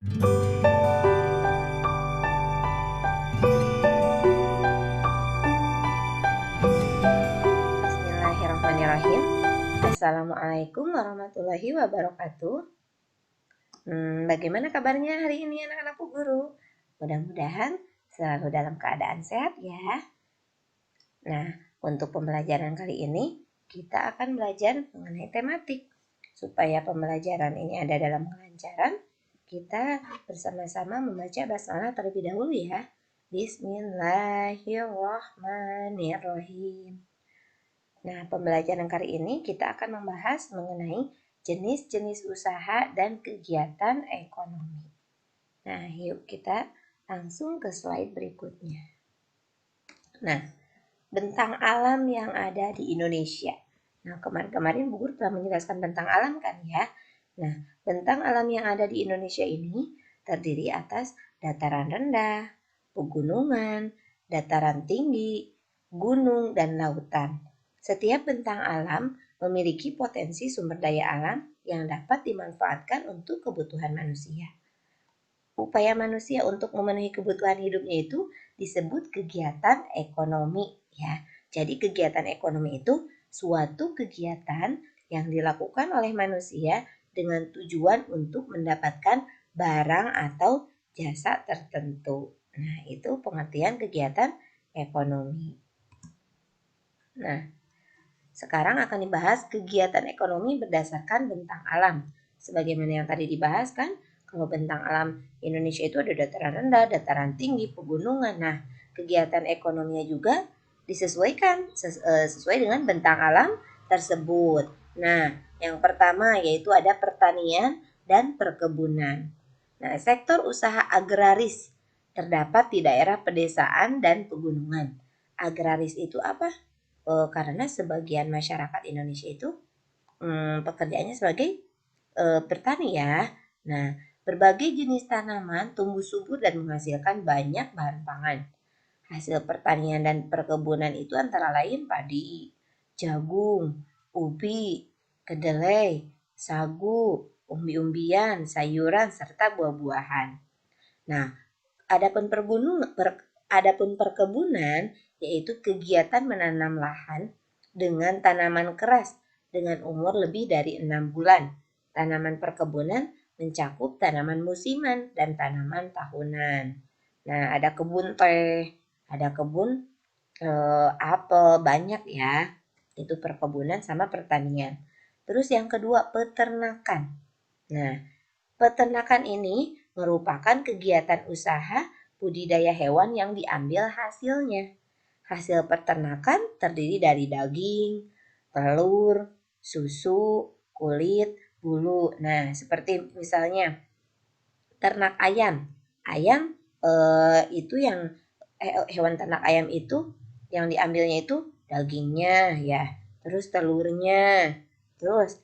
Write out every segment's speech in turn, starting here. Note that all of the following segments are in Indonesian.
Bismillahirrahmanirrahim. Assalamualaikum warahmatullahi wabarakatuh. Bagaimana kabarnya hari ini anak-anak Bu Guru? Mudah-mudahan selalu dalam keadaan sehat ya. Nah, untuk pembelajaran kali ini kita akan belajar mengenai tematik. Supaya pembelajaran ini ada dalam kelancaran, kita bersama-sama membaca basmalah terlebih dahulu ya. Bismillahirrahmanirrahim. Nah, pembelajaran kali ini kita akan membahas mengenai jenis-jenis usaha dan kegiatan ekonomi. Nah, yuk kita langsung ke slide berikutnya. Nah, bentang alam yang ada di Indonesia. Nah, kemarin Bu Guru telah menjelaskan bentang alam kan ya. Nah, bentang alam yang ada di Indonesia ini terdiri atas dataran rendah, pegunungan, dataran tinggi, gunung, dan lautan. Setiap bentang alam memiliki potensi sumber daya alam yang dapat dimanfaatkan untuk kebutuhan manusia. Upaya manusia untuk memenuhi kebutuhan hidupnya itu disebut kegiatan ekonomi ya. Jadi kegiatan ekonomi itu suatu kegiatan yang dilakukan oleh manusia dengan tujuan untuk mendapatkan barang atau jasa tertentu. Nah, itu pengertian kegiatan ekonomi. Nah, sekarang akan dibahas kegiatan ekonomi berdasarkan bentang alam. Sebagaimana yang tadi dibahas kan, kalau bentang alam Indonesia itu ada dataran rendah, dataran tinggi, pegunungan. Nah, kegiatan ekonominya juga disesuaikan sesuai dengan bentang alam tersebut. Nah, yang pertama yaitu ada pertanian dan perkebunan. Nah, sektor usaha agraris terdapat di daerah pedesaan dan pegunungan. Agraris itu apa? Karena sebagian masyarakat Indonesia itu pekerjaannya sebagai bertani ya. Nah, berbagai jenis tanaman tumbuh subur dan menghasilkan banyak bahan pangan. Hasil pertanian dan perkebunan itu antara lain padi, jagung, ubi, kedelai, sagu, umbi-umbian, sayuran, serta buah-buahan. Nah, adapun perkebunan yaitu kegiatan menanam lahan dengan tanaman keras dengan umur lebih dari 6 bulan. Tanaman perkebunan mencakup tanaman musiman dan tanaman tahunan. Nah, ada kebun teh, ada kebun apel, banyak ya. Itu perkebunan sama pertanian. Terus yang kedua, peternakan. Nah, peternakan ini merupakan kegiatan usaha budidaya hewan yang diambil hasilnya. Hasil peternakan terdiri dari daging, telur, susu, kulit, bulu. Nah, seperti misalnya ternak ayam. Ayam itu yang hewan ternak ayam itu yang diambilnya itu dagingnya ya, terus telurnya. Terus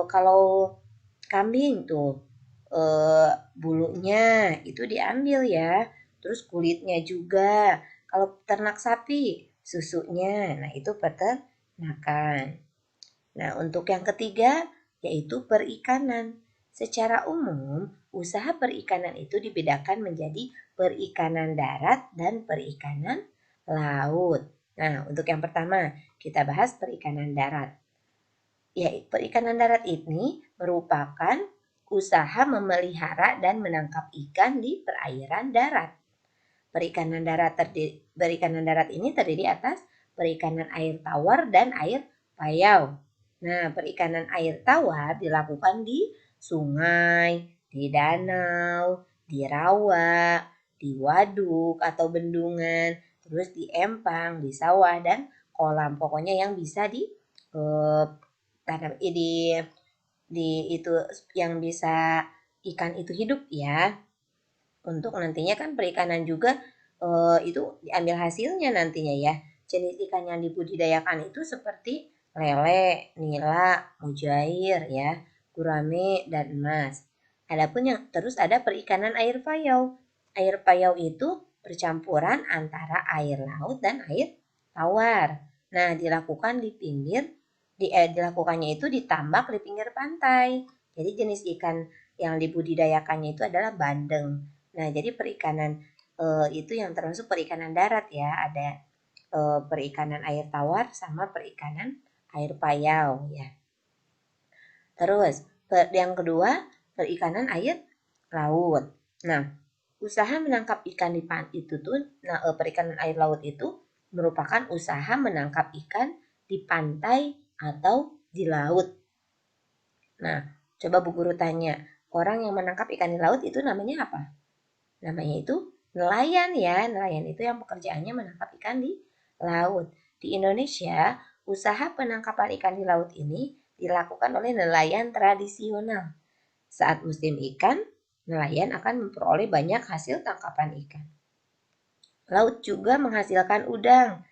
kalau kambing tuh bulunya itu diambil ya, terus kulitnya juga. Kalau ternak sapi, susunya. Nah, itu peternakan. Nah, untuk yang ketiga yaitu perikanan. Secara umum, usaha perikanan itu dibedakan menjadi perikanan darat dan perikanan laut. Nah, untuk yang pertama, kita bahas perikanan darat. Ya, perikanan darat ini merupakan usaha memelihara dan menangkap ikan di perairan darat. Perikanan darat ini terdiri atas perikanan air tawar dan air payau. Nah, perikanan air tawar dilakukan di sungai, di danau, di rawa, di waduk atau bendungan, terus di empang, di sawah dan kolam. Pokoknya yang bisa tanam di itu yang bisa ikan itu hidup ya. Untuk nantinya kan perikanan juga itu diambil hasilnya nantinya ya. Jenis ikan yang dibudidayakan itu seperti lele, nila, mujair ya, gurame dan emas. Adapun yang terus ada perikanan air payau. Air payau itu percampuran antara air laut dan air tawar. Nah, dilakukannya itu ditambak di pinggir pantai. Jadi jenis ikan yang dibudidayakannya itu adalah bandeng. Nah, jadi perikanan itu yang termasuk perikanan darat ya, ada perikanan air tawar sama perikanan air payau ya. Terus yang kedua perikanan air laut. Nah, usaha menangkap ikan di itu tuh, perikanan air laut itu merupakan usaha menangkap ikan di pantai atau di laut. Nah, coba Bu Guru tanya, orang yang menangkap ikan di laut itu namanya apa? Namanya itu nelayan ya. Nelayan itu yang pekerjaannya menangkap ikan di laut. Di Indonesia, usaha penangkapan ikan di laut ini dilakukan oleh nelayan tradisional. Saat musim ikan, nelayan akan memperoleh banyak hasil tangkapan ikan. Laut juga menghasilkan udang,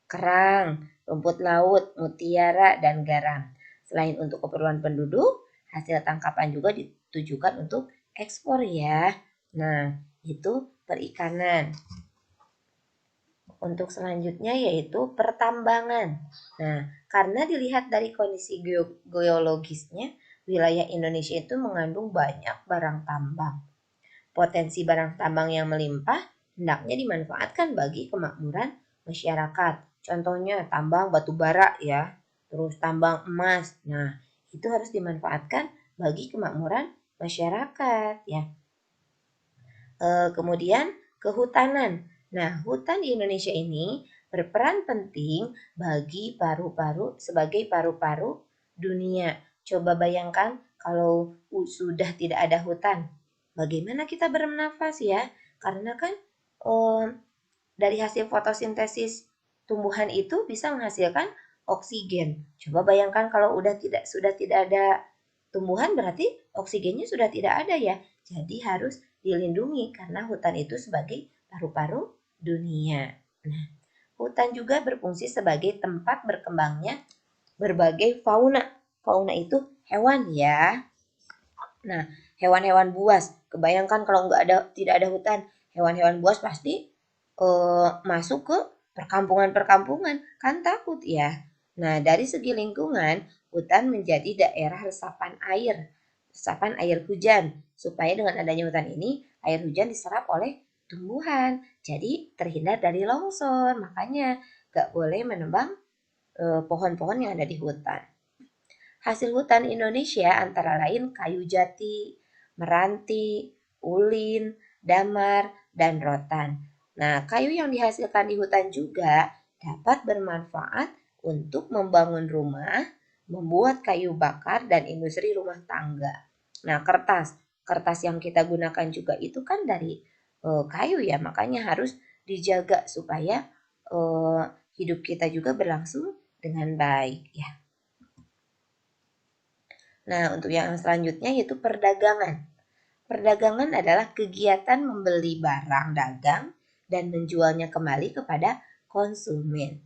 kerang, rumput laut, mutiara, dan garam. Selain untuk keperluan penduduk, hasil tangkapan juga ditujukan untuk ekspor ya. Nah, itu perikanan. Untuk selanjutnya yaitu pertambangan. Nah, karena dilihat dari kondisi geologisnya, wilayah Indonesia itu mengandung banyak barang tambang. Potensi barang tambang yang melimpah hendaknya dimanfaatkan bagi kemakmuran masyarakat. Contohnya tambang batu bara ya, terus tambang emas. Nah, itu harus dimanfaatkan bagi kemakmuran masyarakat ya. Kemudian kehutanan. Nah, hutan di Indonesia ini berperan penting bagi paru-paru sebagai paru-paru dunia. Coba bayangkan kalau sudah tidak ada hutan, bagaimana kita bernafas ya? Karena kan dari hasil fotosintesis tumbuhan itu bisa menghasilkan oksigen. Coba bayangkan kalau sudah tidak ada tumbuhan, berarti oksigennya sudah tidak ada ya. Jadi harus dilindungi karena hutan itu sebagai paru-paru dunia. Nah, hutan juga berfungsi sebagai tempat berkembangnya berbagai fauna. Fauna itu hewan ya. Nah, hewan-hewan buas. Kebayangkan kalau tidak ada hutan, hewan-hewan buas pasti masuk ke perkampungan-perkampungan. Kan takut ya. Nah, dari segi lingkungan, hutan menjadi daerah resapan air hujan. Supaya dengan adanya hutan ini, air hujan diserap oleh tumbuhan. Jadi terhindar dari longsor. Makanya gak boleh menebang pohon-pohon yang ada di hutan. Hasil hutan Indonesia antara lain kayu jati, meranti, ulin, damar, dan rotan. Nah, kayu yang dihasilkan di hutan juga dapat bermanfaat untuk membangun rumah, membuat kayu bakar, dan industri rumah tangga. Nah, kertas yang kita gunakan juga itu kan dari kayu ya, makanya harus dijaga supaya hidup kita juga berlangsung dengan baik ya. Nah, untuk yang selanjutnya yaitu perdagangan. Perdagangan adalah kegiatan membeli barang dagang dan menjualnya kembali kepada konsumen.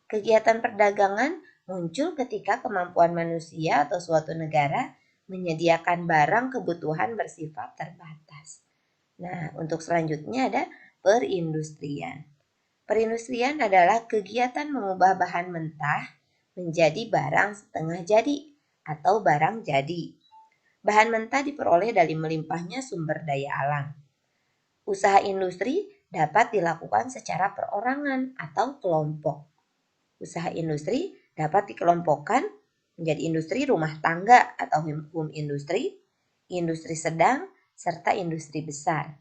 Kegiatan perdagangan muncul ketika kemampuan manusia atau suatu negara menyediakan barang kebutuhan bersifat terbatas. Nah, untuk selanjutnya ada perindustrian. Perindustrian adalah kegiatan mengubah bahan mentah menjadi barang setengah jadi atau barang jadi. Bahan mentah diperoleh dari melimpahnya sumber daya alam. Usaha industri dapat dilakukan secara perorangan atau kelompok. Usaha industri dapat dikelompokkan menjadi industri rumah tangga atau home industri, industri sedang, serta industri besar.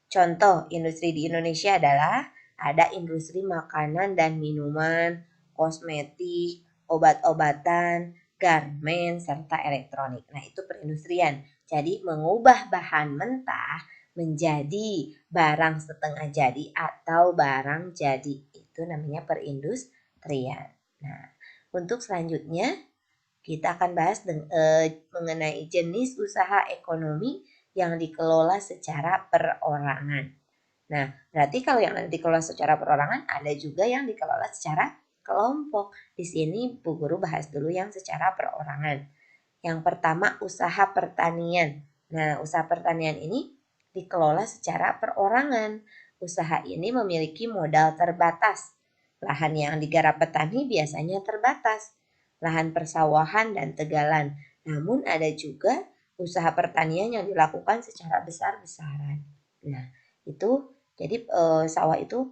Contoh industri di Indonesia adalah ada industri makanan dan minuman, kosmetik, obat-obatan, garmen, serta elektronik. Nah, itu perindustrian. Jadi, mengubah bahan mentah menjadi barang setengah jadi atau barang jadi. Itu namanya perindustrian. Nah, untuk selanjutnya kita akan bahas mengenai jenis usaha ekonomi yang dikelola secara perorangan. Nah, berarti kalau yang dikelola secara perorangan, ada juga yang dikelola secara kelompok. Di sini Bu Guru bahas dulu yang secara perorangan. Yang pertama, usaha pertanian. Nah, usaha pertanian ini dikelola secara perorangan. Usaha ini memiliki modal terbatas. Lahan yang digarap petani biasanya terbatas. Lahan persawahan dan tegalan. Namun ada juga usaha pertanian yang dilakukan secara besar-besaran. Nah, itu jadi sawah itu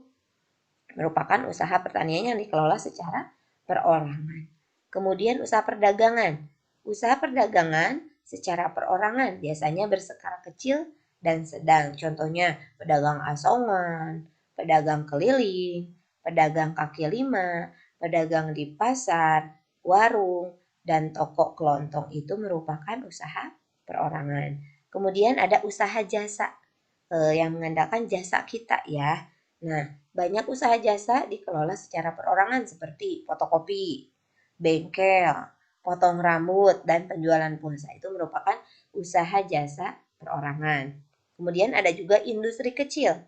merupakan usaha pertanian yang dikelola secara perorangan. Kemudian usaha perdagangan. Usaha perdagangan secara perorangan biasanya berskala kecil dan sedang. Contohnya pedagang asongan, pedagang keliling, pedagang kaki lima, pedagang di pasar, warung, dan toko kelontong itu merupakan usaha perorangan. Kemudian ada usaha jasa yang mengandalkan jasa kita ya. Nah, banyak usaha jasa dikelola secara perorangan seperti fotokopi, bengkel, potong rambut, dan penjualan pulsa. Itu merupakan usaha jasa perorangan. Kemudian ada juga industri kecil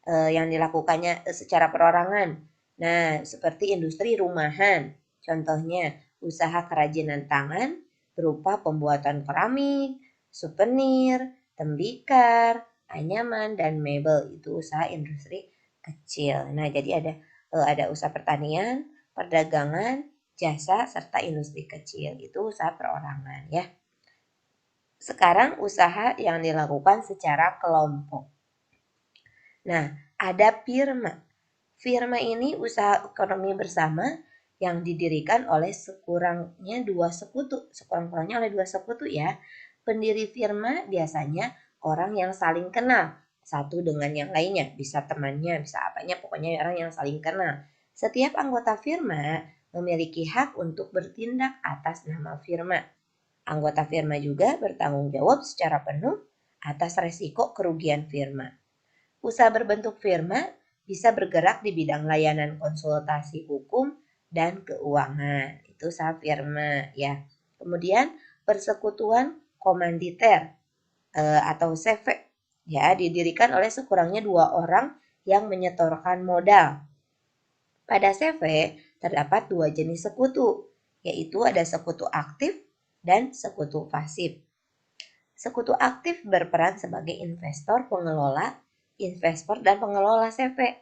yang dilakukannya secara perorangan. Nah, seperti industri rumahan. Contohnya, usaha kerajinan tangan berupa pembuatan keramik, souvenir, tembikar, anyaman, dan mebel. Itu usaha industri kecil. Nah, jadi ada usaha pertanian, perdagangan, jasa, serta industri kecil. Itu usaha perorangan ya. Sekarang usaha yang dilakukan secara kelompok. Nah, ada firma. Firma ini usaha ekonomi bersama yang didirikan oleh sekurangnya dua sekutu. Sekurang-kurangnya oleh dua sekutu ya. Pendiri firma biasanya orang yang saling kenal satu dengan yang lainnya. Bisa temannya, bisa apanya, pokoknya orang yang saling kenal. Setiap anggota firma memiliki hak untuk bertindak atas nama firma. Anggota firma juga bertanggung jawab secara penuh atas resiko kerugian firma. Usaha berbentuk firma bisa bergerak di bidang layanan konsultasi hukum dan keuangan. Itu usaha firma ya. Kemudian persekutuan komanditer atau CV ya didirikan oleh sekurangnya 2 orang yang menyetorkan modal. Pada CV terdapat 2 jenis sekutu, yaitu ada sekutu aktif dan sekutu pasif. Sekutu aktif berperan sebagai investor dan pengelola CV.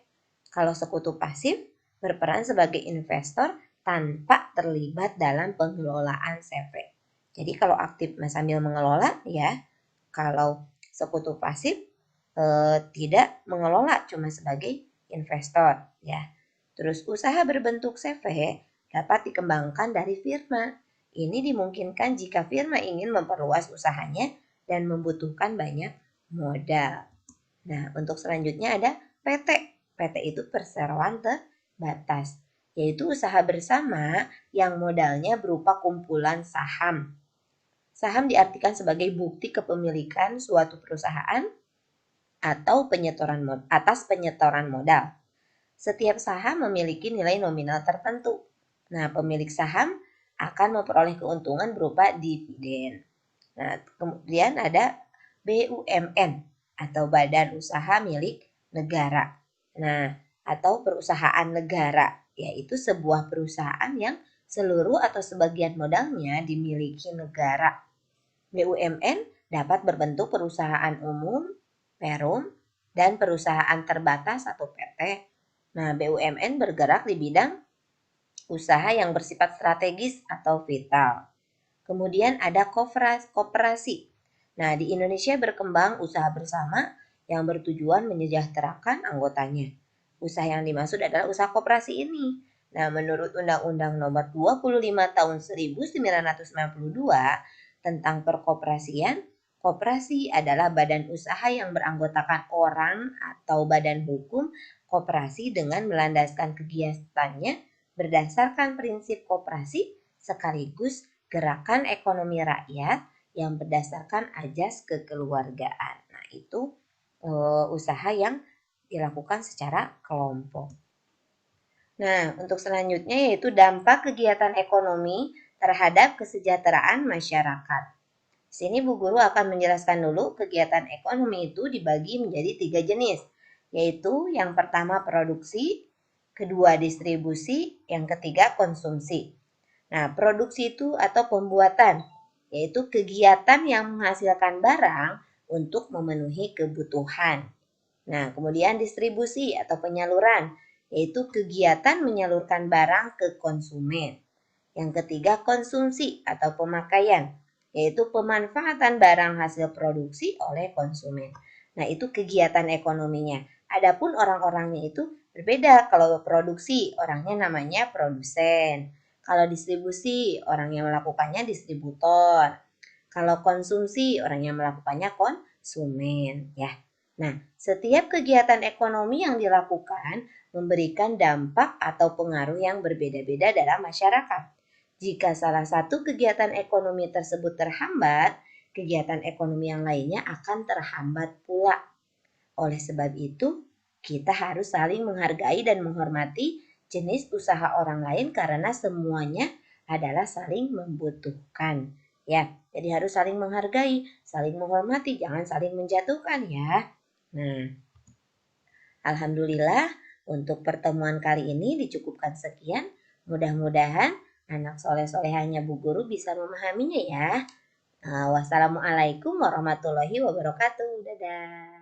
Kalau sekutu pasif berperan sebagai investor tanpa terlibat dalam pengelolaan CV. Jadi kalau aktif sambil mengelola ya, kalau sekutu pasif tidak mengelola, cuma sebagai investor ya. Terus usaha berbentuk CV dapat dikembangkan dari firma. Ini dimungkinkan jika firma ingin memperluas usahanya dan membutuhkan banyak modal. Nah, untuk selanjutnya ada PT. PT itu perseroan terbatas, yaitu usaha bersama yang modalnya berupa kumpulan saham. Saham diartikan sebagai bukti kepemilikan suatu perusahaan atau atas penyetoran modal. Setiap saham memiliki nilai nominal tertentu. Nah, pemilik saham akan memperoleh keuntungan berupa dividen. Nah, kemudian ada BUMN atau Badan Usaha Milik Negara. Nah, atau perusahaan negara, yaitu sebuah perusahaan yang seluruh atau sebagian modalnya dimiliki negara. BUMN dapat berbentuk perusahaan umum, perum, dan perusahaan terbatas atau PT. Nah, BUMN bergerak di bidang usaha yang bersifat strategis atau vital. Kemudian ada koperasi. Nah, di Indonesia berkembang usaha bersama yang bertujuan menyejahterakan anggotanya. Usaha yang dimaksud adalah usaha koperasi ini. Nah, menurut Undang-Undang Nomor 25 Tahun 1992 tentang perkoperasian, koperasi adalah badan usaha yang beranggotakan orang atau badan hukum koperasi dengan melandaskan kegiatannya berdasarkan prinsip koperasi sekaligus gerakan ekonomi rakyat yang berdasarkan ajas kekeluargaan. Nah, itu usaha yang dilakukan secara kelompok. Nah, untuk selanjutnya yaitu dampak kegiatan ekonomi terhadap kesejahteraan masyarakat. Sini Bu Guru akan menjelaskan dulu kegiatan ekonomi itu dibagi menjadi 3 jenis, yaitu yang pertama produksi, kedua distribusi, yang ketiga konsumsi. Nah, produksi itu atau pembuatan, yaitu kegiatan yang menghasilkan barang untuk memenuhi kebutuhan. Nah, kemudian distribusi atau penyaluran, yaitu kegiatan menyalurkan barang ke konsumen. Yang ketiga konsumsi atau pemakaian, yaitu pemanfaatan barang hasil produksi oleh konsumen. Nah, itu kegiatan ekonominya. Adapun orang-orangnya itu berbeda. Kalau produksi, orangnya namanya produsen. Kalau distribusi, orang yang melakukannya distributor. Kalau konsumsi, orang yang melakukannya konsumen, ya. Nah, setiap kegiatan ekonomi yang dilakukan memberikan dampak atau pengaruh yang berbeda-beda dalam masyarakat. Jika salah satu kegiatan ekonomi tersebut terhambat, kegiatan ekonomi yang lainnya akan terhambat pula. Oleh sebab itu, kita harus saling menghargai dan menghormati jenis usaha orang lain karena semuanya adalah saling membutuhkan. Ya, jadi harus saling menghargai, saling menghormati, jangan saling menjatuhkan ya. Nah, alhamdulillah untuk pertemuan kali ini dicukupkan sekian. Mudah-mudahan anak soleh-solehanya Bu Guru bisa memahaminya ya. Wassalamualaikum warahmatullahi wabarakatuh. Dadah.